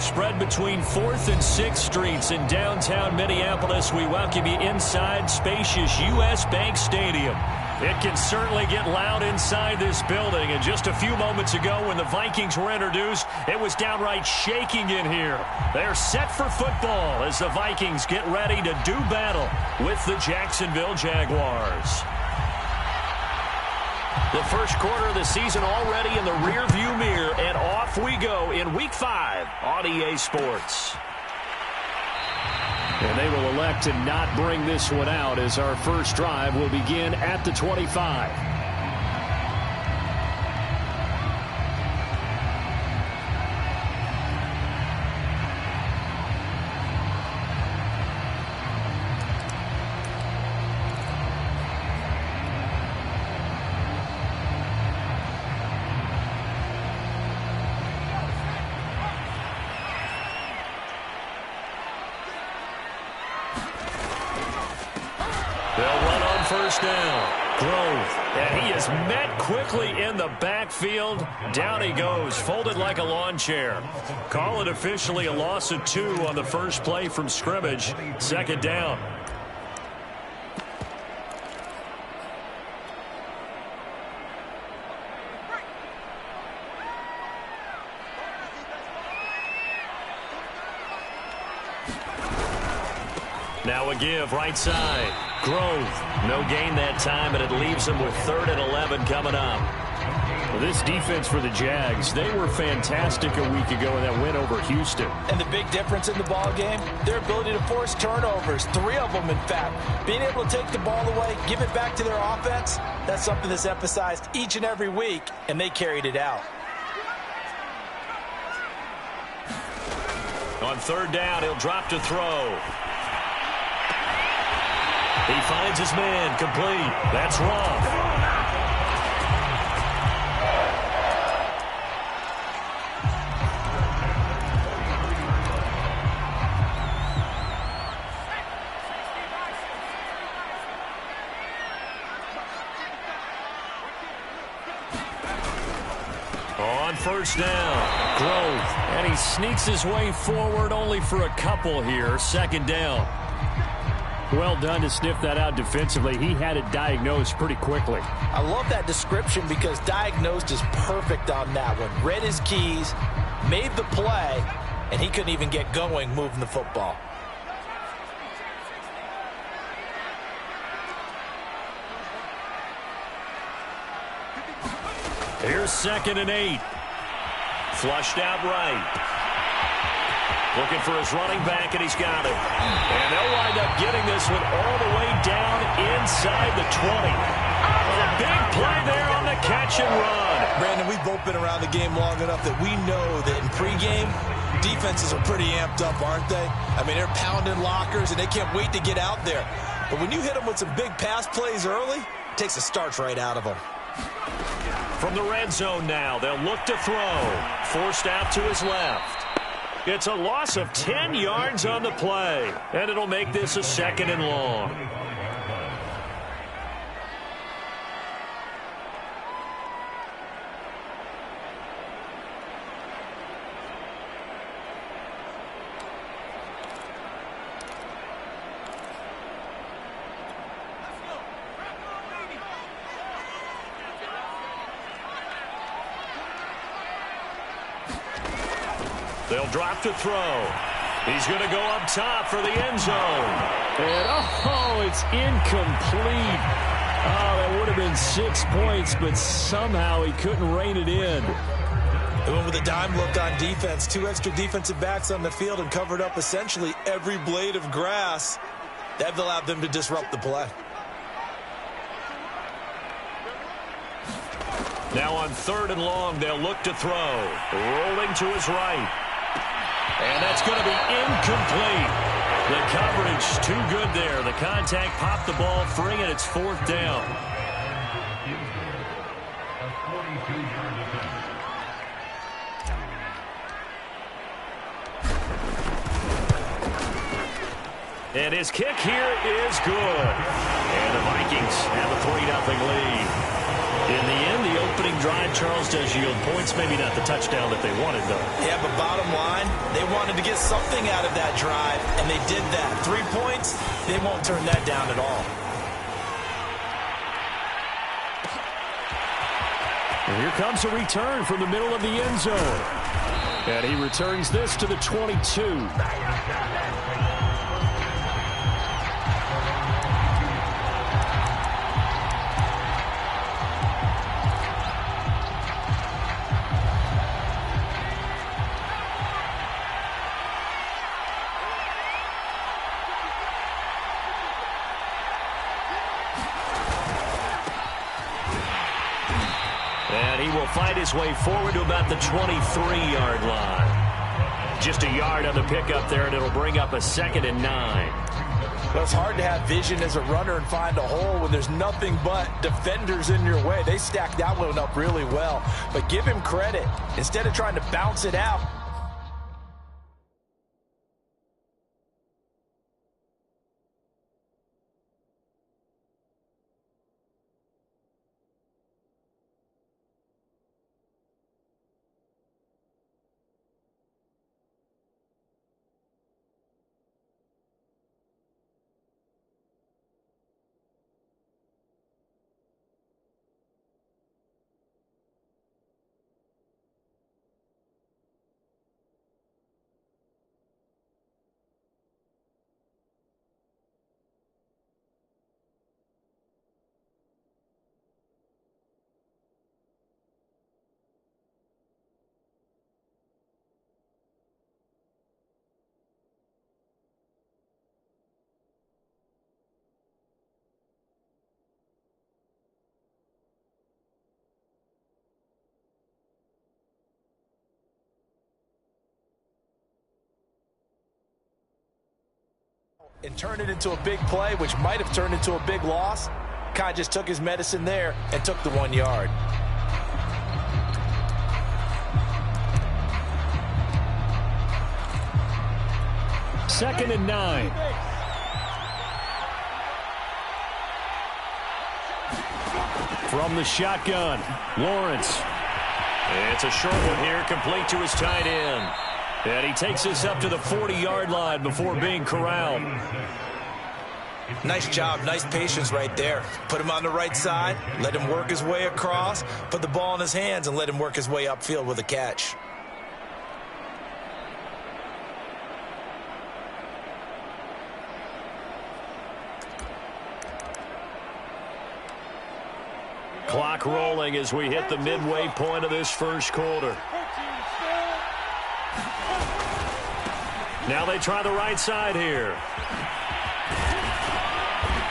spread between 4th and 6th Streets in downtown Minneapolis. We welcome you inside spacious U.S. Bank Stadium. It can certainly get loud inside this building. And just a few moments ago when the Vikings were introduced, it was downright shaking in here. They're set for football as the Vikings get ready to do battle with the Jacksonville Jaguars. The first quarter of the season already in the rearview mirror, and off we go in Week 5 on EA Sports. And they will elect to not bring this one out as our first drive will begin at the 25. First down. Grove. And he is met quickly in the backfield. Down he goes, folded like a lawn chair. Call it officially a loss of 2 on the first play from scrimmage. Second down. Now a give right side. Grove. No gain that time, and it leaves them with 3rd and 11 coming up. Well, this defense for the Jags, they were fantastic a week ago in that win over Houston. And the big difference in the ball game, their ability to force turnovers, 3 of them in fact. Being able to take the ball away, give it back to their offense, that's something that's emphasized each and every week, and they carried it out. On 3rd down, he'll drop to throw. He finds his man, complete. That's wrong. On 1st down, Grove. And he sneaks his way forward only for a couple here. 2nd down. Well done to sniff that out defensively. He had it diagnosed pretty quickly. I love that description because diagnosed is perfect on that one. Read his keys, made the play, and he couldn't even get going moving the football. Here's 2nd and 8. Flushed out right. Looking for his running back, and he's got it. And they'll wind up getting this one all the way down inside the 20. A big play there on the catch and run. Brandon, we've both been around the game long enough that we know that in pregame, defenses are pretty amped up, aren't they? I mean, they're pounding lockers, and they can't wait to get out there. But when you hit them with some big pass plays early, it takes the starch right out of them. From the red zone now, they'll look to throw. Forced out to his left. It's a loss of 10 yards on the play, and it'll make this a 2nd and long. They'll drop to throw. He's going to go up top for the end zone. And, it's incomplete. That would have been 6 points, but somehow he couldn't rein it in. They went with a dime look on defense. 2 extra defensive backs on the field and covered up essentially every blade of grass. That allowed them to disrupt the play. Now on 3rd and long, they'll look to throw. Rolling to his right. And that's going to be incomplete. The coverage too good there. The contact popped the ball free, and it's 4th down. And his kick here is good. And the Vikings have a 3-0 lead. In the end, the opening drive, Charles, does yield points. Maybe not the touchdown that they wanted, though. Yeah, but bottom line, they wanted to get something out of that drive, and they did that. 3 points, they won't turn that down at all. And here comes a return from the middle of the end zone. And he returns this to the 22. And he will find his way forward to about the 23-yard line. Just a yard on the pickup there, and it'll bring up a 2nd and 9. Well, it's hard to have vision as a runner and find a hole when there's nothing but defenders in your way. They stacked that one up really well. But give him credit. Instead of trying to bounce it out, and turn it into a big play, which might have turned into a big loss. Kind of just took his medicine there and took the 1 yard. Second and 9. From the shotgun, Lawrence. It's a short one here, complete to his tight end. And he takes us up to the 40-yard line before being corralled. Nice job, nice patience right there. Put him on the right side, let him work his way across, put the ball in his hands, and let him work his way upfield with a catch. Clock rolling as we hit the midway point of this first quarter. Now they try the right side here.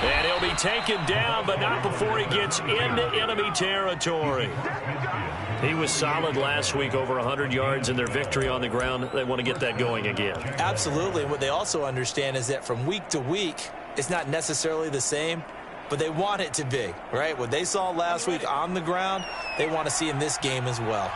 And he'll be taken down, but not before he gets into enemy territory. He was solid last week, over 100 yards in their victory on the ground. They want to get that going again. Absolutely. And what they also understand is that from week to week, it's not necessarily the same, but they want it to be, right? What they saw last week on the ground, they want to see in this game as well.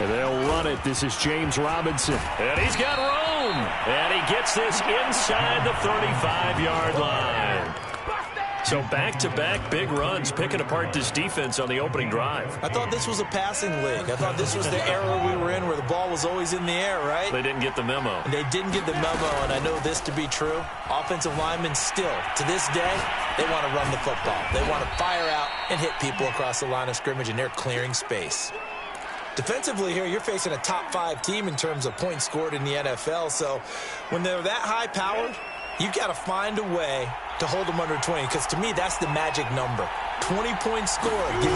And they'll run it. This is James Robinson. And he's got room. And he gets this inside the 35-yard line. So back-to-back big runs, picking apart this defense on the opening drive. I thought this was a passing league. I thought this was the era we were in where the ball was always in the air, right? They didn't get the memo. And they didn't get the memo, and I know this to be true. Offensive linemen still, to this day, they want to run the football. They want to fire out and hit people across the line of scrimmage, and they're clearing space. Defensively here, you're facing a top-5 team in terms of points scored in the NFL, so when they're that high-powered, you've got to find a way to hold them under 20, because to me, that's the magic number. 20 points scored, you give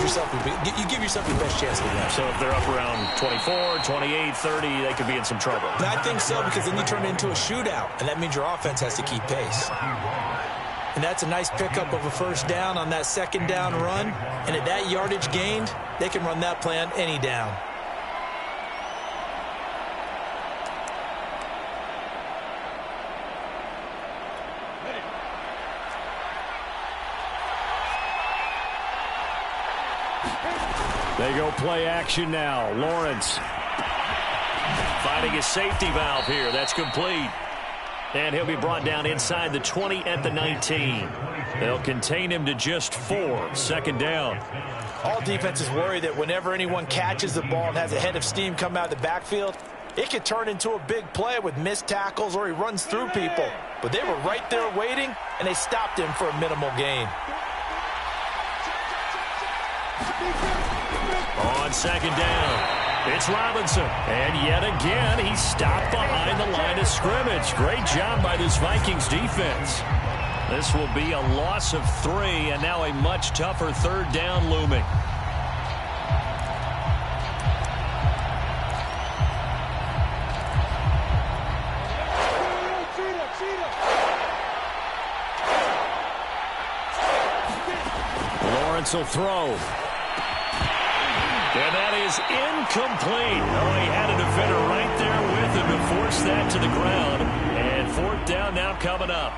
yourself your best chance to win. So if they're up around 24, 28, 30, they could be in some trouble. But I think so, because then you turn it into a shootout, and that means your offense has to keep pace. And that's a nice pickup of a first down on that second down run. And at that yardage gained, they can run that play on any down. They go play action now. Lawrence finding his safety valve here. That's complete. And he'll be brought down inside the 20 at the 19. They'll contain him to just 4. Second down. All defenses worry that whenever anyone catches the ball and has a head of steam come out of the backfield, it could turn into a big play with missed tackles or he runs through people. But they were right there waiting, and they stopped him for a minimal gain. On second down, it's Robinson. And yet again, he's stopped behind the line of scrimmage. Great job by this Vikings defense. This will be a loss of 3, and now a much tougher third down looming. Lawrence will throw. And that is incomplete. Oh, he had a defender right there with him to force that to the ground. And fourth down now coming up.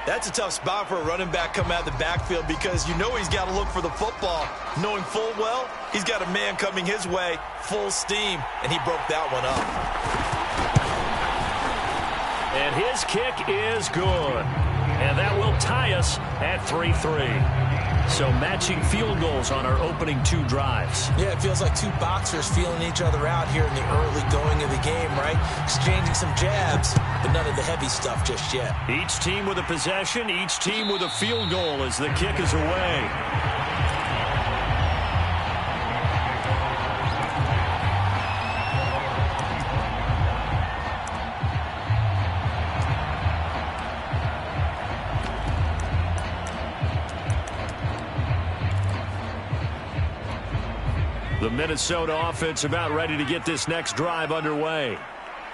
That's a tough spot for a running back coming out of the backfield because you know he's got to look for the football, knowing full well he's got a man coming his way, full steam, and he broke that one up. And his kick is good. And that will tie us at 3-3. So matching field goals on our opening 2 drives. Yeah, it feels like 2 boxers feeling each other out here in the early going of the game, right? Exchanging some jabs, but none of the heavy stuff just yet. Each team with a possession, each team with a field goal as the kick is away. The Minnesota offense about ready to get this next drive underway.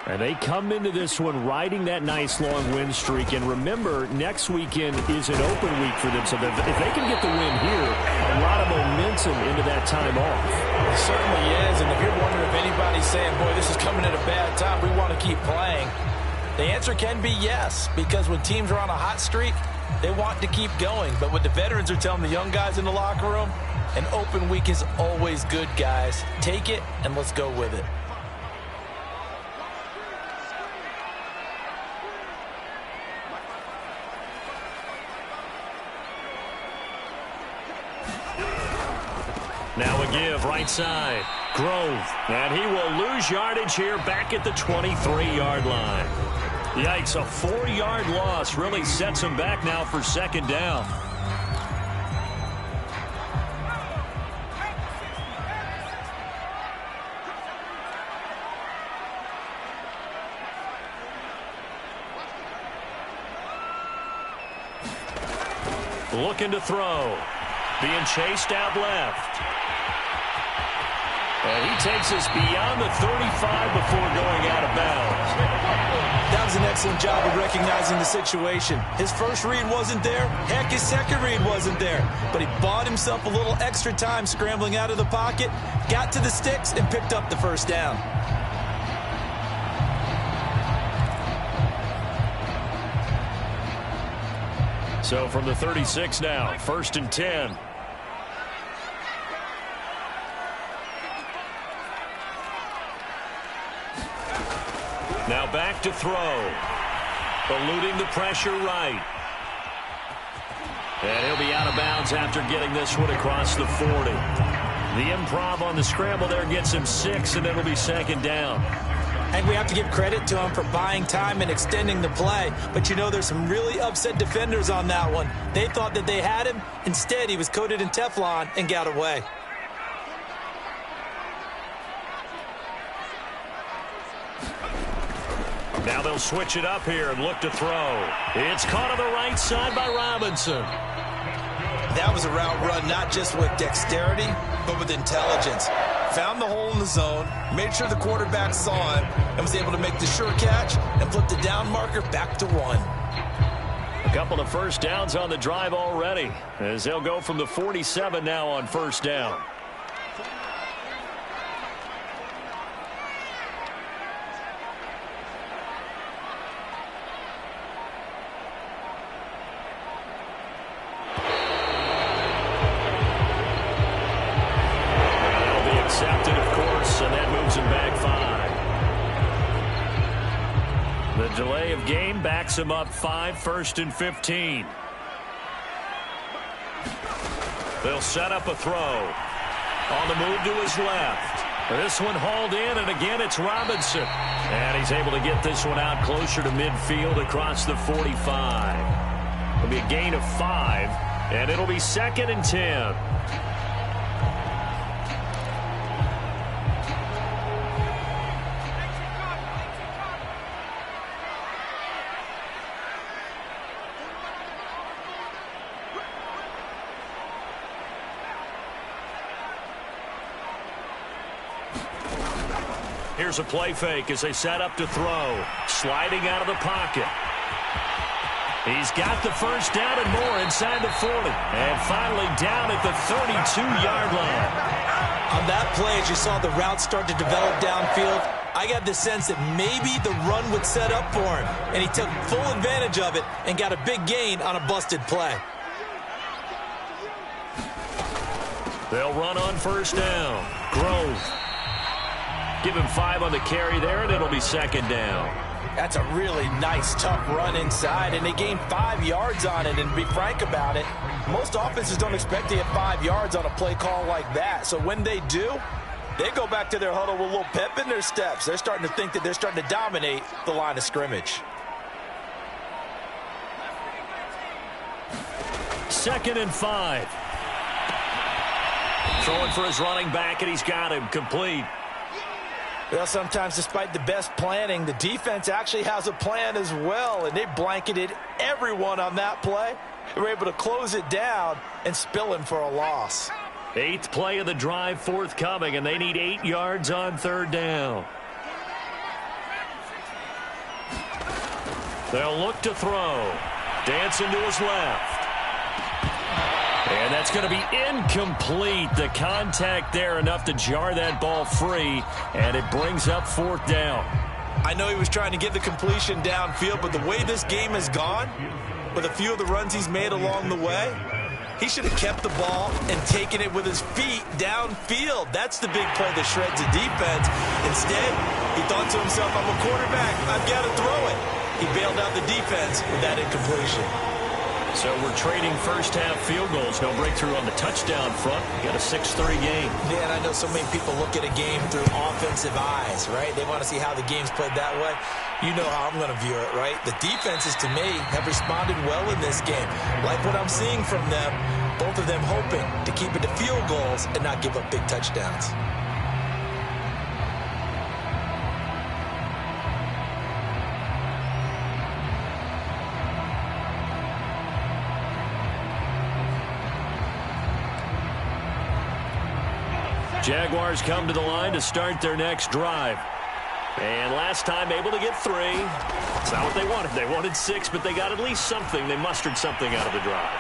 And they come into this one riding that nice long win streak. And remember, next weekend is an open week for them. So if they can get the win here, a lot of momentum into that time off. It certainly is. And if you're wondering if anybody's saying, boy, this is coming at a bad time, we want to keep playing, the answer can be yes. Because when teams are on a hot streak, they want to keep going. But what the veterans are telling the young guys in the locker room, an open week is always good, guys. Take it, and let's go with it. Now a give, right side. Grove. And he will lose yardage here back at the 23-yard line. Yikes, a 4-yard loss really sets him back now for second down. Looking to throw. Being chased out left. And he takes us beyond the 35 before going out of bounds. That was an excellent job of recognizing the situation. His first read wasn't there. Heck, his second read wasn't there. But he bought himself a little extra time scrambling out of the pocket, got to the sticks, and picked up the first down. So from the 36 now, 1st and 10. Now back to throw. Eluding the pressure right. And he'll be out of bounds after getting this one across the 40. The improv on the scramble there gets him 6, and it'll be second down. And we have to give credit to him for buying time and extending the play. But you know, there's some really upset defenders on that one. They thought that they had him. Instead, he was coated in Teflon and got away. Now they'll switch it up here and look to throw. It's caught on the right side by Robinson. That was a route run not just with dexterity, but with intelligence. Found the hole in the zone, made sure the quarterback saw him, and was able to make the sure catch and flip the down marker back to 1. A couple of first downs on the drive already, as they'll go from the 47 now on first down. Accepted, of course, and that moves him back 5. The delay of game backs him up 5, 1st and 15. They'll set up a throw. On the move to his left. This one hauled in, and again it's Robinson. And he's able to get this one out closer to midfield across the 45. It'll be a gain of 5, and it'll be 2nd and 10. Here's a play fake as they set up to throw. Sliding out of the pocket. He's got the first down and more inside the 40. And finally down at the 32-yard line. On that play, as you saw the route start to develop downfield, I got the sense that maybe the run would set up for him. And he took full advantage of it and got a big gain on a busted play. They'll run on first down. Grove. Give him 5 on the carry there, and it'll be 2nd down. That's a really nice, tough run inside, and they gained 5 yards on it. And to be frank about it, most offenses don't expect to get 5 yards on a play call like that. So when they do, they go back to their huddle with a little pep in their steps. They're starting to think that they're starting to dominate the line of scrimmage. 2nd and 5. Throwing for his running back, and he's got him complete. Well, sometimes despite the best planning, the defense actually has a plan as well, and they blanketed everyone on that play. They were able to close it down and spill in for a loss. 8th play of the drive forthcoming, and they need 8 yards on 3rd down. They'll look to throw. Dancing to his left. And that's going to be incomplete. The contact there enough to jar that ball free, and it brings up 4th down. I know he was trying to get the completion downfield, but the way this game has gone, with a few of the runs he's made along the way, he should have kept the ball and taken it with his feet downfield. That's the big play that shreds the defense. Instead, he thought to himself, I'm a quarterback, I've got to throw it. He bailed out the defense with that incompletion. So we're trading first-half field goals. No breakthrough on the touchdown front. Got a 6-3 game. Yeah, and I know so many people look at a game through offensive eyes, right? They want to see how the game's played that way. You know how I'm going to view it, right? The defenses, to me, have responded well in this game. Like what I'm seeing from them, both of them hoping to keep it to field goals and not give up big touchdowns. Jaguars come to the line to start their next drive. And last time able to get 3. It's not what they wanted. They wanted 6, but they got at least something. They mustered something out of the drive.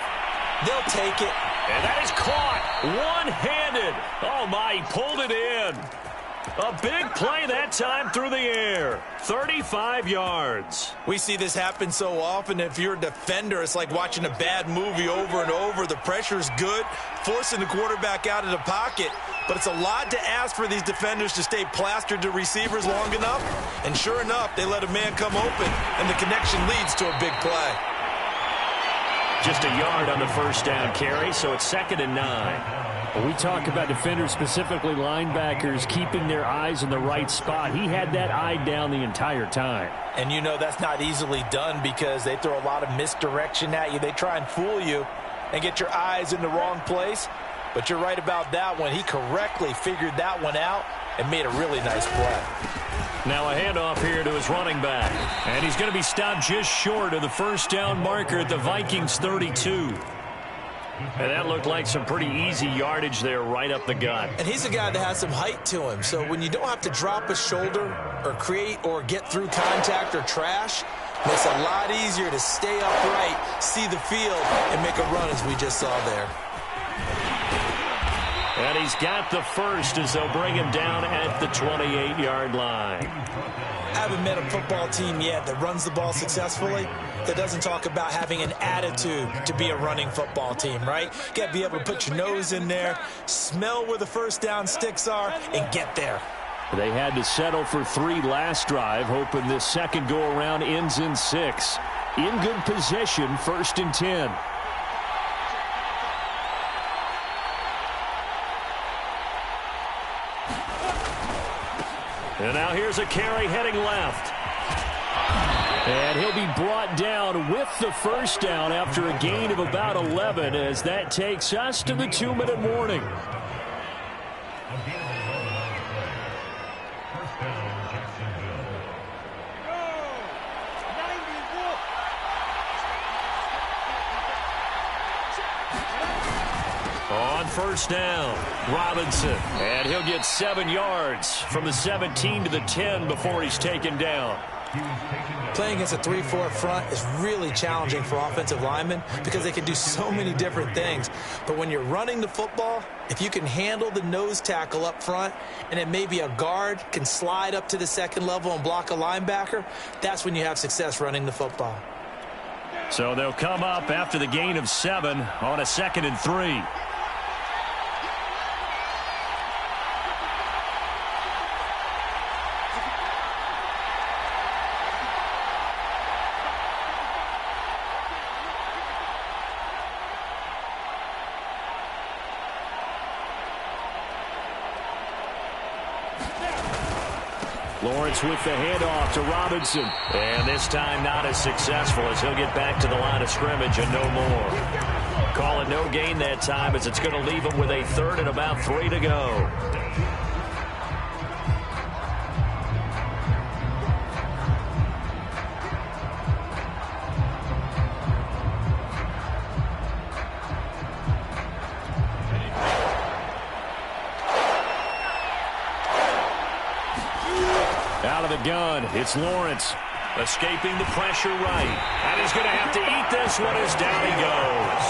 They'll take it. And that is caught one-handed. Oh, my, he pulled it in. A big play that time through the air. 35 yards. We see this happen so often. If you're a defender, it's like watching a bad movie over and over. The pressure's good, forcing the quarterback out of the pocket. But it's a lot to ask for these defenders to stay plastered to receivers long enough. And sure enough, they let a man come open, and the connection leads to a big play. Just a yard on the first down carry, so it's 2nd and 9. When we talk about defenders, specifically linebackers, keeping their eyes in the right spot, he had that eye down the entire time. And you know that's not easily done because they throw a lot of misdirection at you. They try and fool you and get your eyes in the wrong place. But you're right about that one. He correctly figured that one out and made a really nice play. Now a handoff here to his running back. And he's going to be stopped just short of the first down marker at the Vikings 32. And that looked like some pretty easy yardage there right up the gut. And he's a guy that has some height to him. So when you don't have to drop a shoulder or create or get through contact or trash, it's a lot easier to stay upright, see the field, and make a run as we just saw there. And he's got the first as they'll bring him down at the 28-yard line. I haven't met a football team yet that runs the ball successfully that doesn't talk about having an attitude to be a running football team, right? You got to be able to put your nose in there, smell where the first down sticks are, and get there. They had to settle for 3 last drive, hoping this second go-around ends in 6. In good position, 1st and 10. And now here's a carry heading left. And he'll be brought down with the first down after a gain of about 11 as that takes us to the 2-minute warning. On first down, Robinson. And he'll get 7 yards from the 17 to the 10 before he's taken down. Playing against a 3-4 front is really challenging for offensive linemen because they can do so many different things. But when you're running the football, if you can handle the nose tackle up front and then maybe a guard can slide up to the second level and block a linebacker, that's when you have success running the football. So they'll come up after the gain of 7 on a 2nd and 3. Lawrence with the handoff to Robinson. And this time not as successful as he'll get back to the line of scrimmage and no more. Call it no gain that time as it's going to leave him with a 3rd and about 3 to go. Out of the gun, it's Lawrence. Escaping the pressure right. And he's going to have to eat this one as down he goes.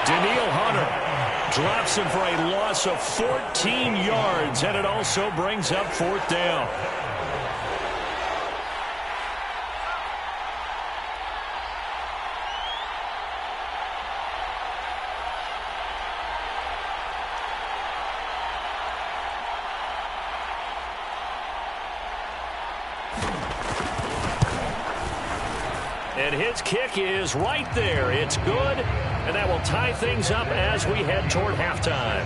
Danielle Hunter drops him for a loss of 14 yards, and it also brings up 4th down. And his kick is right there. It's good, and that will tie things up as we head toward halftime.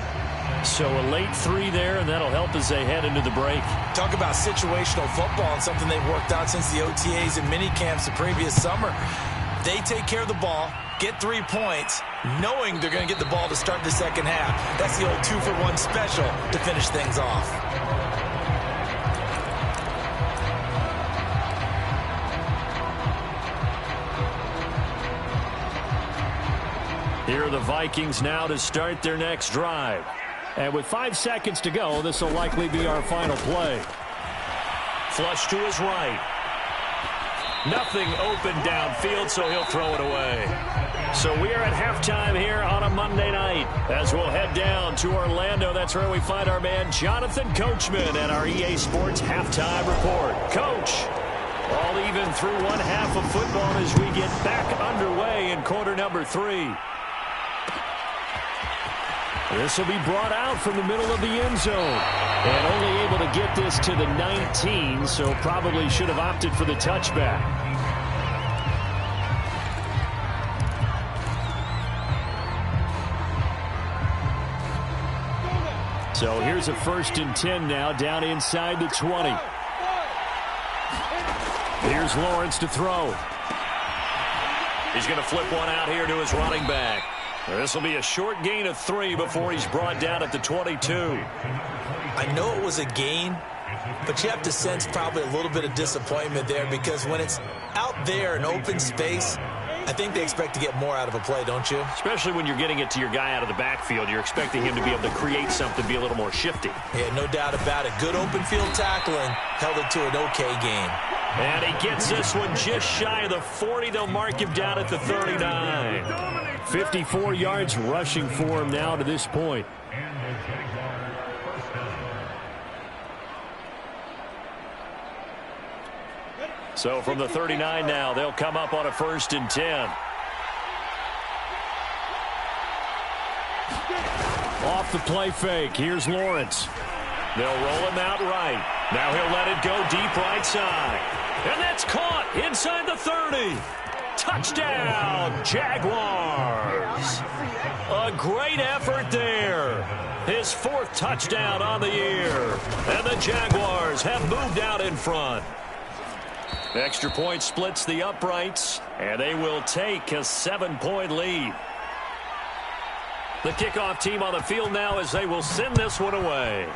So a late 3 there, and that'll help as they head into the break. Talk about situational football and something they've worked out since the OTAs and mini camps the previous summer. They take care of the ball, get 3 points, knowing they're going to get the ball to start the second half. That's the old 2-for-1 special to finish things off. Here are the Vikings now to start their next drive. And with 5 seconds to go, this will likely be our final play. Flush to his right. Nothing open downfield, so he'll throw it away. So we are at halftime here on a Monday night. As we'll head down to Orlando, that's where we find our man Jonathan Coachman at our EA Sports Halftime Report. Coach, all even through 1 half of football as we get back underway in quarter number 3. This will be brought out from the middle of the end zone. And only able to get this to the 19, so probably should have opted for the touchback. So here's a 1st and 10 now, down inside the 20. Here's Lawrence to throw. He's going to flip one out here to his running back. This will be a short gain of 3 before he's brought down at the 22. I know it was a gain, but you have to sense probably a little bit of disappointment there because when it's out there in open space, I think they expect to get more out of a play, don't you? Especially when you're getting it to your guy out of the backfield. You're expecting him to be able to create something, be a little more shifty. Yeah, no doubt about it. Good open field tackling held it to an okay game. And he gets this one just shy of the 40. They'll mark him down at the 39. 54 yards rushing for him now to this point. So from the 39 now, they'll come up on a 1st and 10. Off the play fake, here's Lawrence. They'll roll him out right. Now he'll let it go deep right side. And that's caught inside the 30. Touchdown, Jaguars. A great effort there. his 4th touchdown on the year. And the Jaguars have moved out in front. Extra point splits the uprights, and they will take a 7-point lead. The kickoff team on the field now as they will send this one away.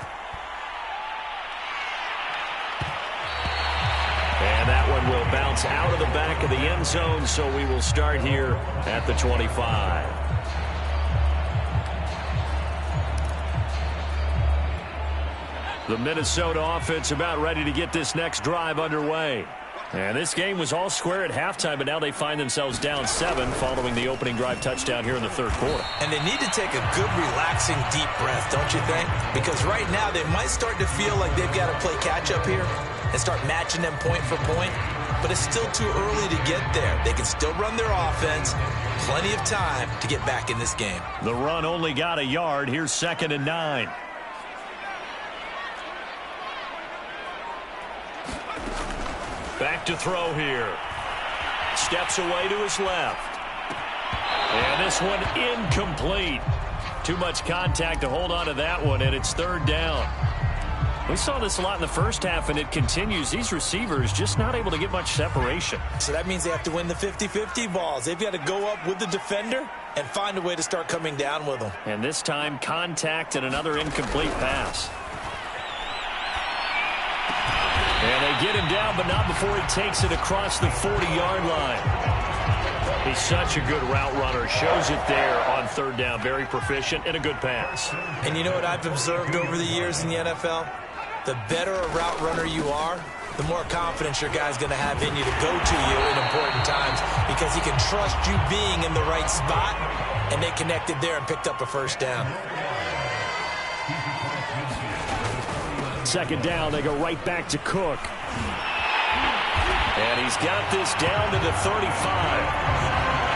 And that one will bounce out of the back of the end zone, so we will start here at the 25. The Minnesota offense about ready to get this next drive underway. And this game was all square at halftime, but now they find themselves down 7 following the opening drive touchdown here in the 3rd quarter. And they need to take a good, relaxing, deep breath, don't you think? Because right now they might start to feel like they've got to play catch-up here and start matching them point for point. But it's still too early to get there. They can still run their offense. Plenty of time to get back in this game. The run only got a yard. Here's 2nd and 9. Back to throw here. Steps away to his left. And this one incomplete. Too much contact to hold on to that one, and it's 3rd down. We saw this a lot in the first half, and it continues. These receivers just not able to get much separation. So that means they have to win the 50-50 balls. They've got to go up with the defender and find a way to start coming down with them. And this time, contact and another incomplete pass. And they get him down, but not before he takes it across the 40-yard line. He's such a good route runner. Shows it there on 3rd down. Very proficient and a good pass. And you know what I've observed over the years in the NFL? The better a route runner you are, the more confidence your guy's going to have in you to go to you in important times because he can trust you being in the right spot, and they connected there and picked up a 1st down. 2nd down, they go right back to Cook. And he's got this down to the 35.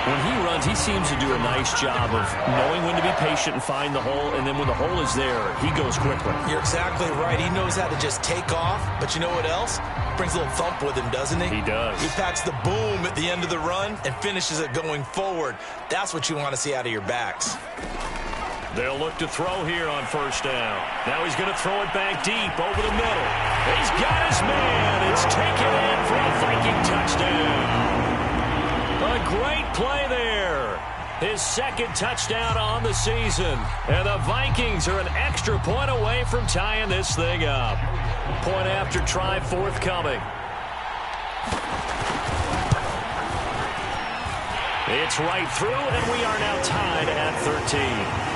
When he runs, he seems to do a nice job of knowing when to be patient and find the hole, and then when the hole is there, he goes quickly. You're exactly right. He knows how to just take off, but you know what else? Brings a little thump with him, doesn't he? He does. He packs the boom at the end of the run and finishes it going forward. That's what you want to see out of your backs. They'll look to throw here on 1st down. Now he's going to throw it back deep over the middle. He's got his man. It's taken in for a Viking touchdown. A great play there. His 2nd touchdown on the season. And the Vikings are an extra point away from tying this thing up. Point after try forthcoming. It's right through, and we are now tied at 13.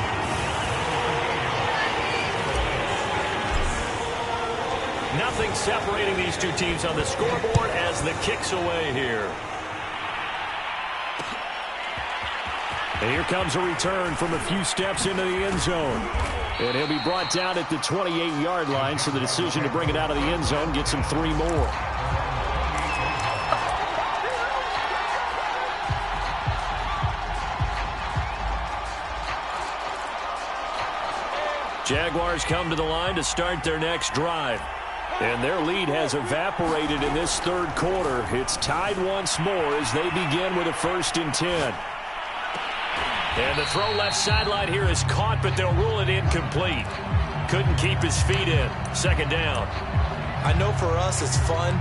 Nothing separating these two teams on the scoreboard as the kick's away here. And here comes a return from a few steps into the end zone. And he'll be brought down at the 28-yard line, so the decision to bring it out of the end zone gets him 3 more. Jaguars come to the line to start their next drive. And their lead has evaporated in this 3rd quarter. It's tied once more as they begin with a 1st and 10. And the throw left sideline here is caught, but they'll rule it incomplete. Couldn't keep his feet in. 2nd down. I know for us it's fun,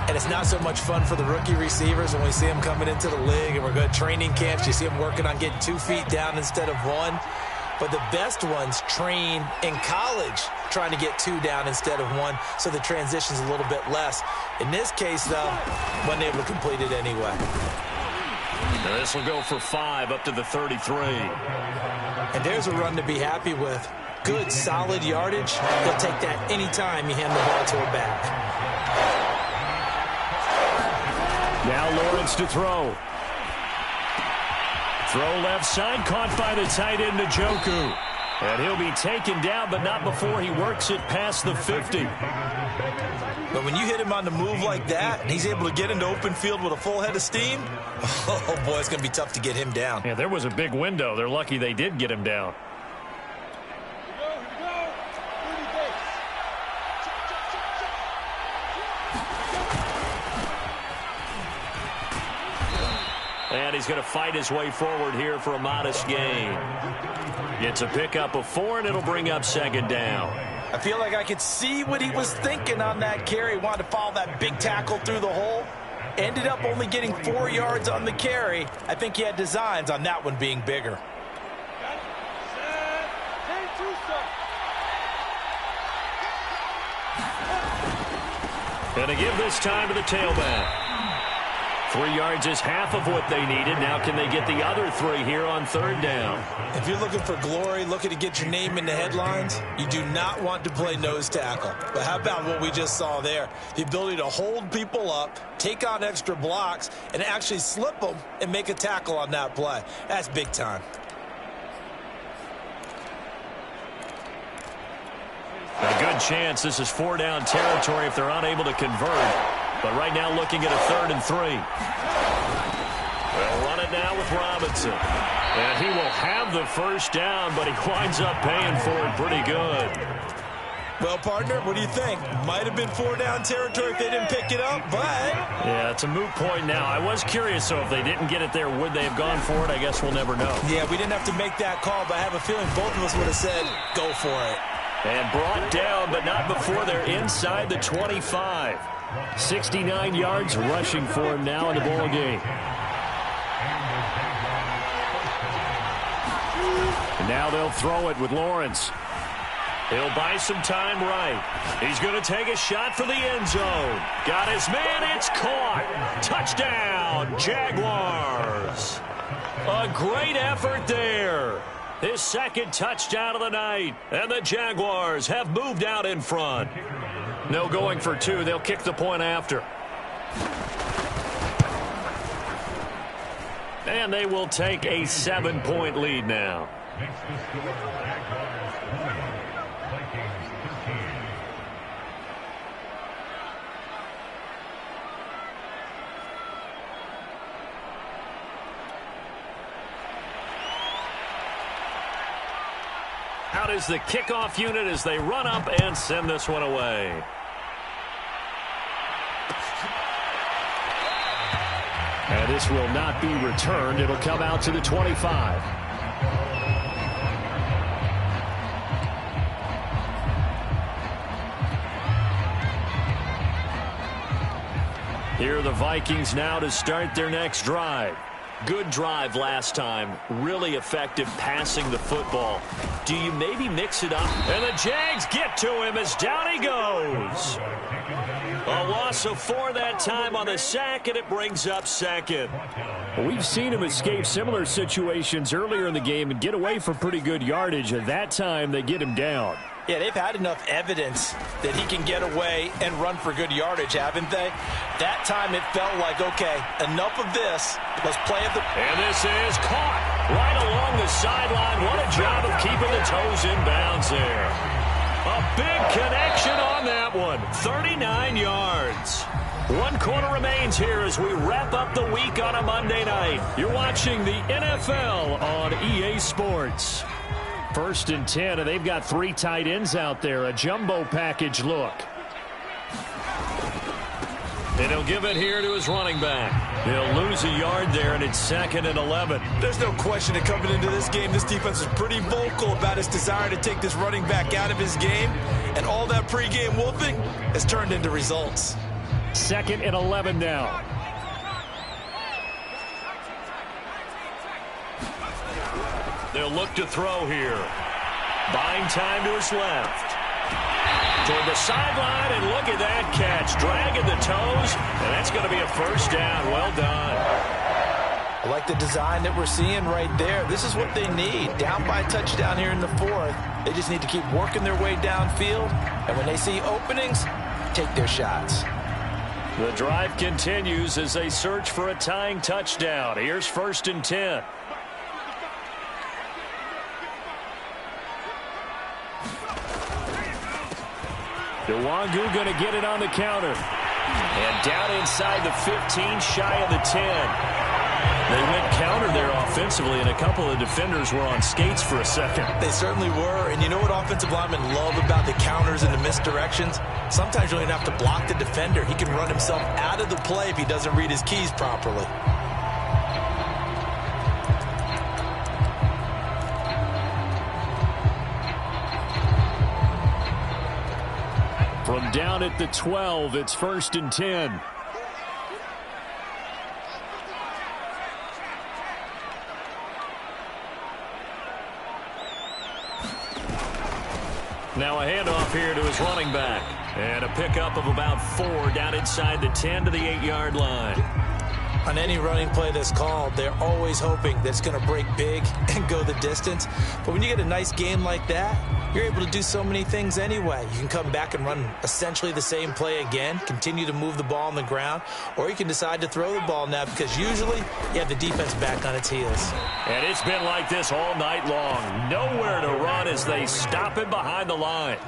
and it's not so much fun for the rookie receivers when we see them coming into the league and we're going to training camps. You see them working on getting 2 feet down instead of 1. But the best ones train in college trying to get 2 down instead of 1, so the transition's a little bit less. In this case, though, wasn't able to complete it anyway. Now this will go for 5 up to the 33. And there's a run to be happy with. Good, solid yardage. He'll take that anytime you hand the ball to a back. Now Lawrence to throw. Throw left side, caught by the tight end, Njoku. And he'll be taken down, but not before he works it past the 50. But when you hit him on the move like that, and he's able to get into open field with a full head of steam, oh, boy, it's going to be tough to get him down. Yeah, there was a big window. They're lucky they did get him down. And he's going to fight his way forward here for a modest gain. It's a pickup of 4, and it'll bring up second down. I feel like I could see what he was thinking on that carry. He wanted to follow that big tackle through the hole. Ended up only getting 4 yards on the carry. I think he had designs on that one being bigger. Going to give this time to the tailback. 3 yards is half of what they needed. Now can they get the other 3 here on third down? If you're looking for glory, looking to get your name in the headlines, you do not want to play nose tackle. But how about what we just saw there? The ability to hold people up, take on extra blocks, and actually slip them and make a tackle on that play. That's big time. A good chance this is 4-down territory if they're unable to convert. But right now looking at a 3rd and 3. They'll run it now with Robinson. And he will have the first down, but he winds up paying for it pretty good. Well, partner, what do you think? Might have been 4-down territory if they didn't pick it up, but... Yeah, it's a moot point now. I was curious, so if they didn't get it there, would they have gone for it? I guess we'll never know. Yeah, we didn't have to make that call, but I have a feeling both of us would have said, go for it. And brought down, but not before they're inside the 25. 69 yards rushing for him now in the ball game. And now they'll throw it with Lawrence. He'll buy some time right. He's going to take a shot for the end zone. Got his man. It's caught. Touchdown, Jaguars. A great effort there. His second touchdown of the night. And the Jaguars have moved out in front. No going for 2. They'll kick the point after. And they will take a 7-point lead now. Out is the kickoff unit as they run up and send this one away. And this will not be returned. It'll come out to the 25. Here are the Vikings now to start their next drive. Good drive last time. Really effective passing the football. Do you maybe mix it up? And the Jags get to him as down he goes. A loss of 4 that time on the sack, and it brings up second. We've seen him escape similar situations earlier in the game and get away for pretty good yardage. At that time, they get him down. Yeah, they've had enough evidence that he can get away and run for good yardage, haven't they? That time it felt like, okay, enough of this. Let's play at the... And this is caught right along the sideline. What a job of keeping the toes in bounds there. A big connection on that one. 39 yards. 1 quarter remains here as we wrap up the week on a Monday night. You're watching the NFL on EA Sports. 1st and 10, and they've got 3 tight ends out there. A jumbo package look. And he'll give it here to his running back. He'll lose a yard there, and it's 2nd and 11. There's no question that coming into this game, this defense is pretty vocal about its desire to take this running back out of his game. And all that pregame wolfing has turned into results. 2nd and 11 now. They'll look to throw here. Buying time to his left. Toward the sideline, and look at that catch. Dragging the toes, and that's going to be a first down. Well done. I like the design that we're seeing right there. This is what they need. Down by a touchdown here in the 4th. They just need to keep working their way downfield. And when they see openings, take their shots. The drive continues as they search for a tying touchdown. Here's 1st and 10. Nwangu going to get it on the counter. And down inside the 15, shy of the 10. They went counter there offensively, and a couple of defenders were on skates for a second. They certainly were, and you know what offensive linemen love about the counters and the misdirections? Sometimes you don't even have to block the defender. He can run himself out of the play if he doesn't read his keys properly. Down at the 12, it's 1st and 10. Now a handoff here to his running back. And a pickup of about 4 down inside the 10 to the 8-yard line. On any running play that's called, they're always hoping that it's going to break big and go the distance. But when you get a nice game like that, you're able to do so many things anyway. You can come back and run essentially the same play again, continue to move the ball on the ground, or you can decide to throw the ball now because usually you have the defense back on its heels. And it's been like this all night long. Nowhere to run as they stop him behind the line.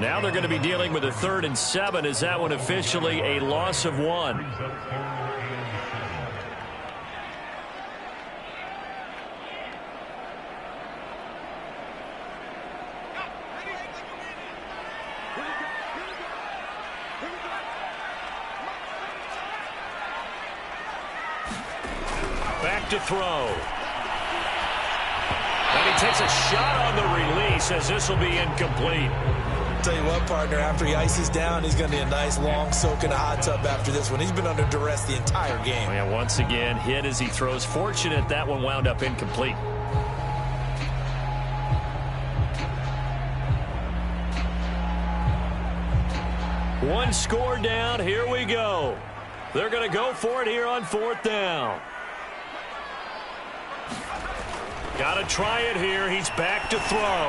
Now they're going to be dealing with a 3rd and 7. Is that one officially a loss of 1? Back to throw. And he takes a shot on the release as this will be incomplete. Tell you what, partner, after he ices down, he's going to need a nice long soak in a hot tub after this one. He's been under duress the entire game. And once again, hit as he throws. Fortunate that one wound up incomplete. One score down. Here we go. They're going to go for it here on 4th down. Got to try it here. He's back to throw.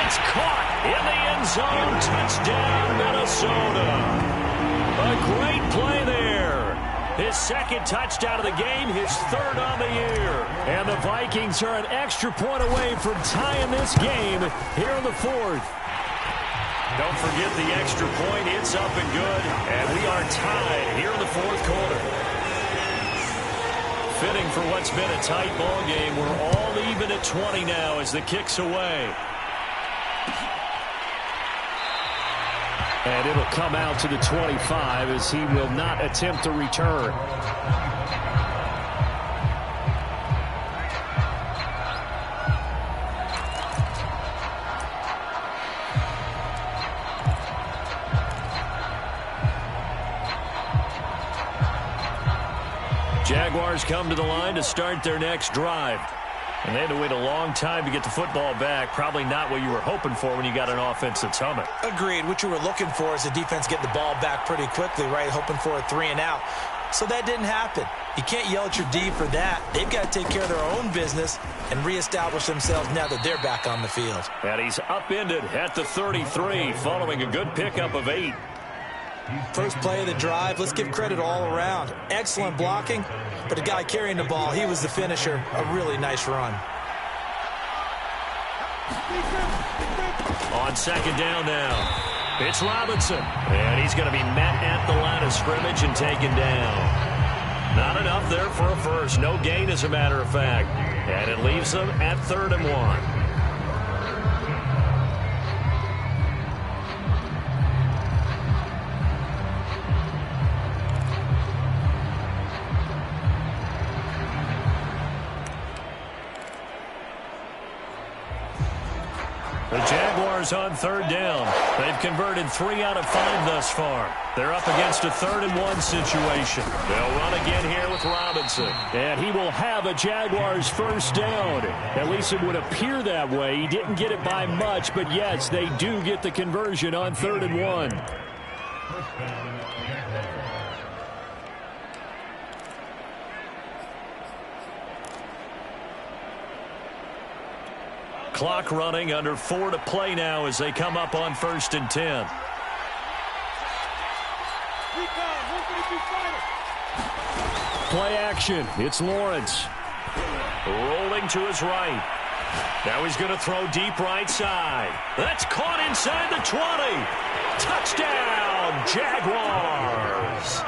It's caught in the end zone. Touchdown, Minnesota. A great play there. His 2nd touchdown of the game, his 3rd on the year. And the Vikings are an extra point away from tying this game here in the 4th. Don't forget the extra point. It's up and good. And we are tied here in the 4th quarter. Fitting for what's been a tight ball game. We're all even at 20 now as the kick's away. And it'll come out to the 25 as he will not attempt to return. Jaguars come to the line to start their next drive. And they had to wait a long time to get the football back. Probably not what you were hoping for when you got an offense that's humming. Agreed. What you were looking for is the defense getting the ball back pretty quickly, right? Hoping for a 3 and out. So that didn't happen. You can't yell at your D for that. They've got to take care of their own business and reestablish themselves now that they're back on the field. And he's upended at the 33 following a good pickup of 8. First play of the drive, let's give credit all around. Excellent blocking, but the guy carrying the ball, he was the finisher. A really nice run. On 2nd down now, it's Robinson. And he's going to be met at the line of scrimmage and taken down. Not enough there for a first. No gain, as a matter of fact. And it leaves them at 3rd and 1. The Jaguars on 3rd down. They've converted 3 out of 5 thus far. They're up against a 3rd and 1 situation. They'll run again here with Robinson. And he will have a Jaguars first down. At least it would appear that way. He didn't get it by much, but yes, they do get the conversion on 3rd and 1. Clock running, under 4 to play now as they come up on 1st and 10. Play action. It's Lawrence. Rolling to his right. Now he's going to throw deep right side. That's caught inside the 20. Touchdown, Jaguars.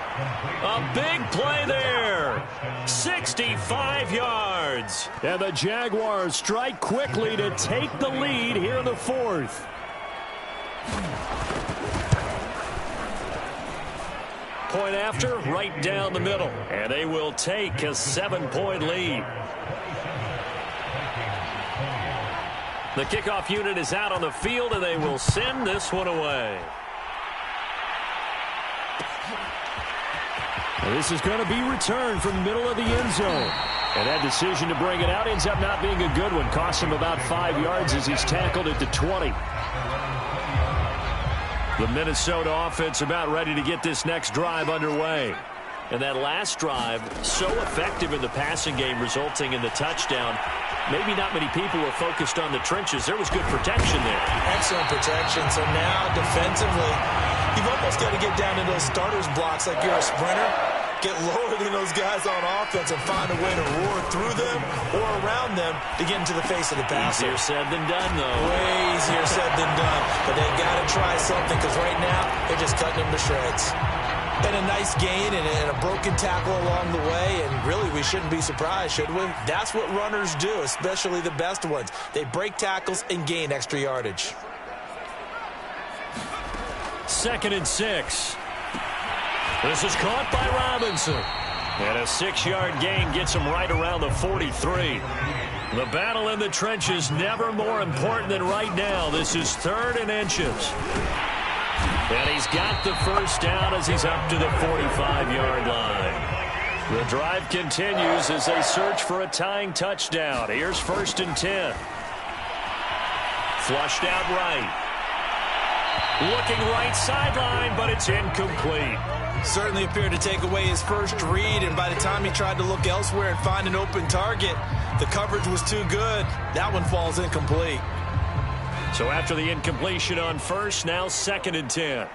A big play there. 65 yards. And the Jaguars strike quickly to take the lead here in the 4th. Point after, right down the middle. And they will take a 7-point lead. The kickoff unit is out on the field, and they will send this one away. This is going to be returned from the middle of the end zone. And that decision to bring it out ends up not being a good one. Costs him about 5 yards as he's tackled at the 20. The Minnesota offense about ready to get this next drive underway. And that last drive, so effective in the passing game, resulting in the touchdown. Maybe not many people were focused on the trenches. There was good protection there. Excellent protection. So now, defensively, you've almost got to get down to those starters blocks like you're a sprinter. Get lower than those guys on offense and find a way to roar through them or around them to get into the face of the passer. Easier said than done, though. Way easier said than done. But they got to try something because right now they're just cutting them to shreds. And a nice gain and a broken tackle along the way, and really we shouldn't be surprised, should we? That's what runners do, especially the best ones. They break tackles and gain extra yardage. 2nd and 6. This is caught by Robinson. And a 6-yard gain gets him right around the 43. The battle in the trenches never more important than right now. This is 3rd and inches. And he's got the first down as he's up to the 45-yard line. The drive continues as they search for a tying touchdown. Here's 1st and 10. Flushed out right. Looking right sideline, but it's incomplete. Certainly appeared to take away his first read, and by the time he tried to look elsewhere and find an open target, the coverage was too good. That one falls incomplete. So after the incompletion on first, now 2nd and 10.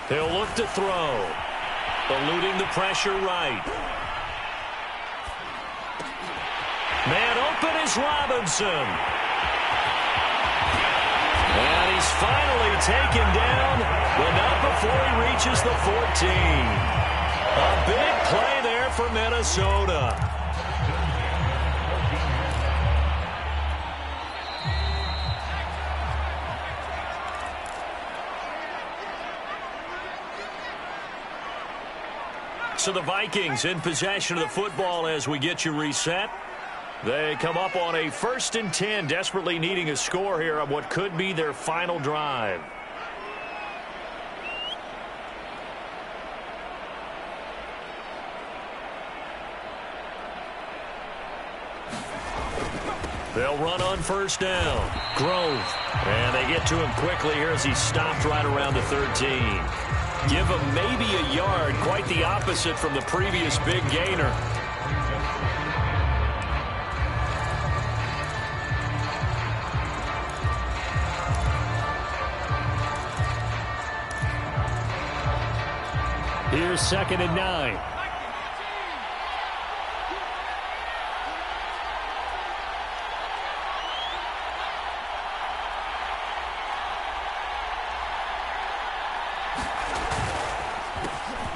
He'll look to throw. Eluding the pressure right. Man open is Robinson. And he's finally taken down, but not before he reaches the 14. A big play there for Minnesota. So the Vikings in possession of the football as we get you reset. They come up on a 1st and 10, desperately needing a score here on what could be their final drive. They'll run on 1st down. Grove. And they get to him quickly here as he stopped right around the 13. Give him maybe a yard, quite the opposite from the previous big gainer. Here's 2nd and 9.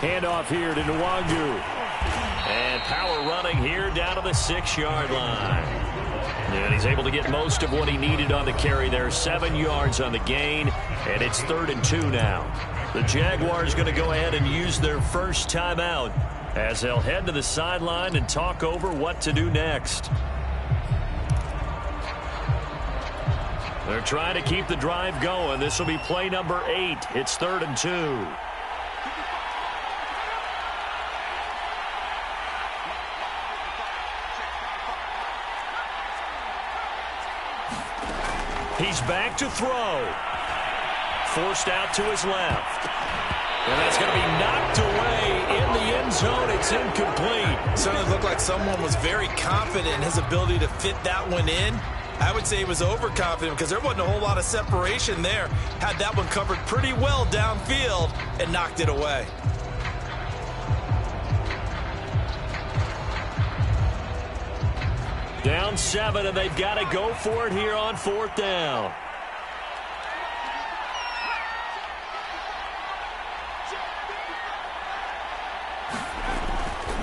Handoff here to Nwangu. And power running here down to the 6-yard line. And he's able to get most of what he needed on the carry there. 7 yards on the gain, and it's 3rd and 2 now. The Jaguars going to go ahead and use their first timeout as they'll head to the sideline and talk over what to do next. They're trying to keep the drive going. This will be play number 8. It's 3rd and 2. He's back to throw. Forced out to his left. And that's going to be knocked away in the end zone. It's incomplete. Certainly looked like someone was very confident in his ability to fit that one in. I would say he was overconfident because there wasn't a whole lot of separation there. Had that one covered pretty well downfield and knocked it away. Down 7, and they've got to go for it here on 4th down.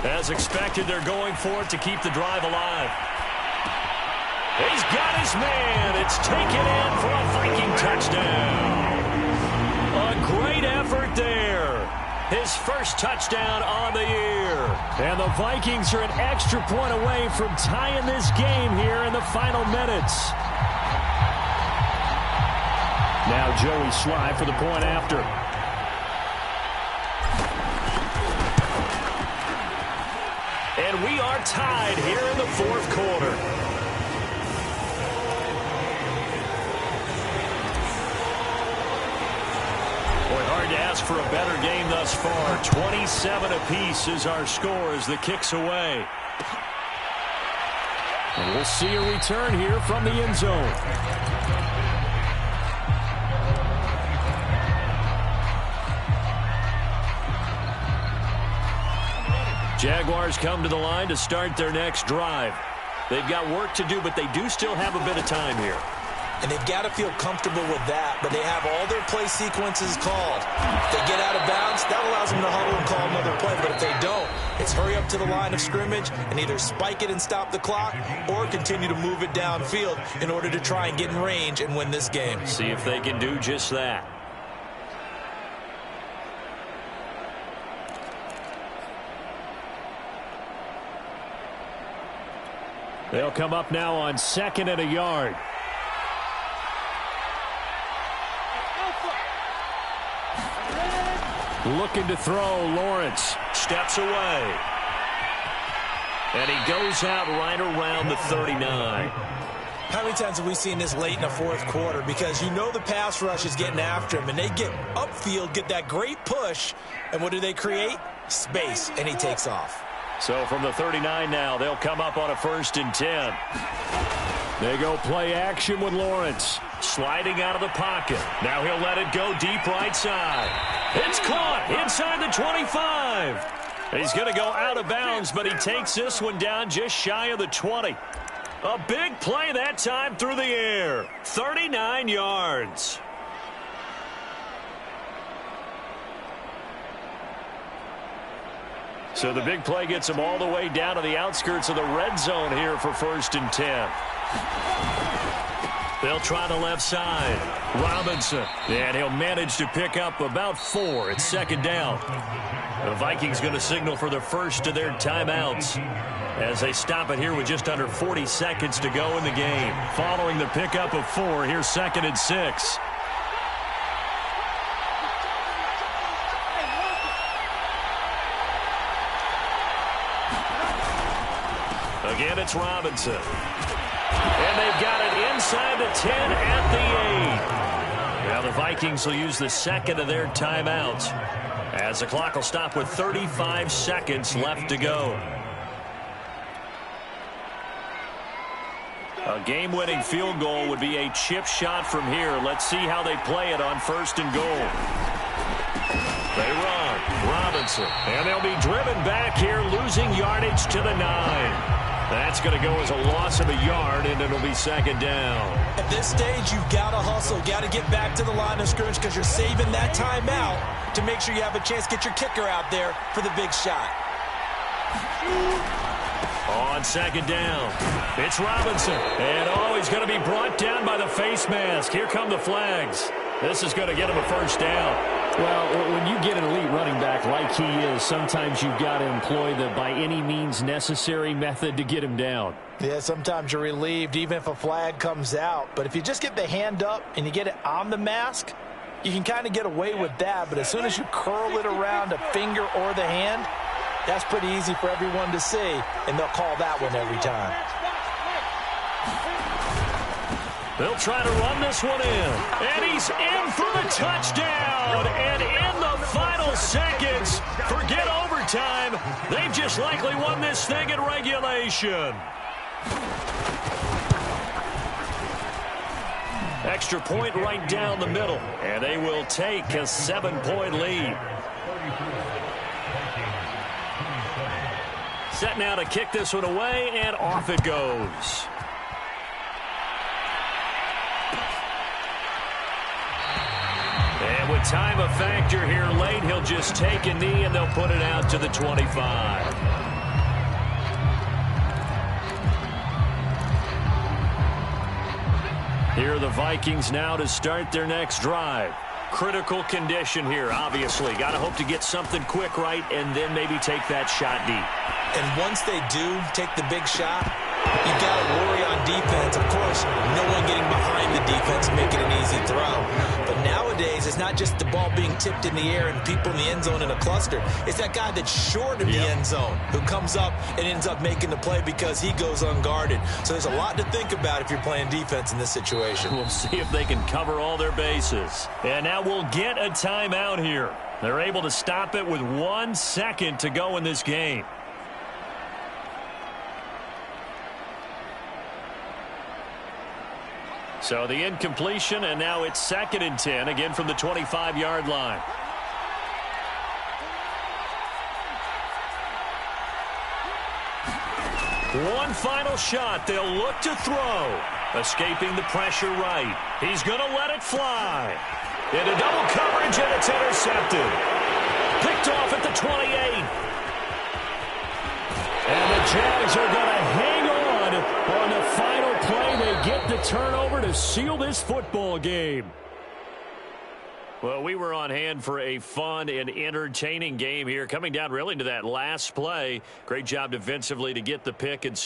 As expected, they're going for it to keep the drive alive. He's got his man. It's taken in for a Viking touchdown. A great effort there. His first touchdown on the year. And the Vikings are an extra point away from tying this game here in the final minutes. Now Joey Slye for the point after. And we are tied here in the fourth quarter. Boy, hard to ask for a better game thus far. 27 apiece is our score as the kick's away. And we'll see a return here from the end zone. Jaguars come to the line to start their next drive. They've got work to do, but they do still have a bit of time here. And they've got to feel comfortable with that, but they have all their play sequences called. If they get out of bounds, that allows them to huddle and call another play. But if they don't, it's hurry up to the line of scrimmage and either spike it and stop the clock or continue to move it downfield in order to try and get in range and win this game. See if they can do just that. They'll come up now on 2nd and a yard. Looking to throw, Lawrence. Steps away. And he goes out right around the 39. How many times have we seen this late in the fourth quarter? Because you know the pass rush is getting after him, and they get upfield, get that great push, and what do they create? Space, and he takes off. So from the 39 now, they'll come up on a 1st and 10. They go play action with Lawrence. Sliding out of the pocket. Now he'll let it go deep right side. It's caught inside the 25. He's going to go out of bounds, but he takes this one down just shy of the 20. A big play that time through the air. 39 yards. So the big play gets him all the way down to the outskirts of the red zone here for 1st and 10. They'll try the left side. Robinson. And he'll manage to pick up about 4. It's 2nd down. The Vikings going to signal for the first of their timeouts as they stop it here with just under 40 seconds to go in the game. Following the pickup of 4, here's 2nd and 6. Again, it's Robinson. And they've got it inside the 10 at the 8. Now the Vikings will use the 2nd of their timeouts as the clock will stop with 35 seconds left to go. A game-winning field goal would be a chip shot from here. Let's see how they play it on 1st and goal. They run. Robinson. And they'll be driven back here, losing yardage to the 9. That's going to go as a loss of a yard, and it'll be 2nd down. At this stage, you've got to hustle, got to get back to the line of scrimmage because you're saving that timeout to make sure you have a chance to get your kicker out there for the big shot. On 2nd down, it's Robinson. And, he's going to be brought down by the face mask. Here come the flags. This is going to get him a 1st down. Well, when you get an elite running back like he is, sometimes you've got to employ the by any means necessary method to get him down. Yeah, sometimes you're relieved even if a flag comes out. But if you just get the hand up and you get it on the mask, you can kind of get away with that. But as soon as you curl it around a finger or the hand, that's pretty easy for everyone to see, and they'll call that one every time. They'll try to run this one in. And he's in for the touchdown. And in the final seconds, forget overtime. They've just likely won this thing in regulation. Extra point right down the middle. And they will take a 7-point lead. Set now to kick this one away, and off it goes. And with time a factor here late, he'll just take a knee and they'll put it out to the 25. Here are the Vikings now to start their next drive. Critical condition here, obviously. Got to hope to get something quick right and then maybe take that shot deep. And once they do take the big shot, You've got to worry on defense. Of course, no one getting behind the defense and making an easy throw. But nowadays, it's not just the ball being tipped in the air and people in the end zone in a cluster. It's that guy that's short of the end zone who comes up and ends up making the play because he goes unguarded. So there's a lot to think about if you're playing defense in this situation. We'll see if they can cover all their bases. And now we'll get a timeout here. They're able to stop it with 1 second to go in this game. So the incompletion, and now it's 2nd and 10, again from the 25-yard line. One final shot. They'll look to throw. Escaping the pressure right. He's going to let it fly. Into double coverage, and it's intercepted. Picked off at the 28. And the Jags are going to hang on the final play. They get the turnover to seal this football game. Well, we were on hand for a fun and entertaining game here. Coming down really to that last play. Great job defensively to get the pick and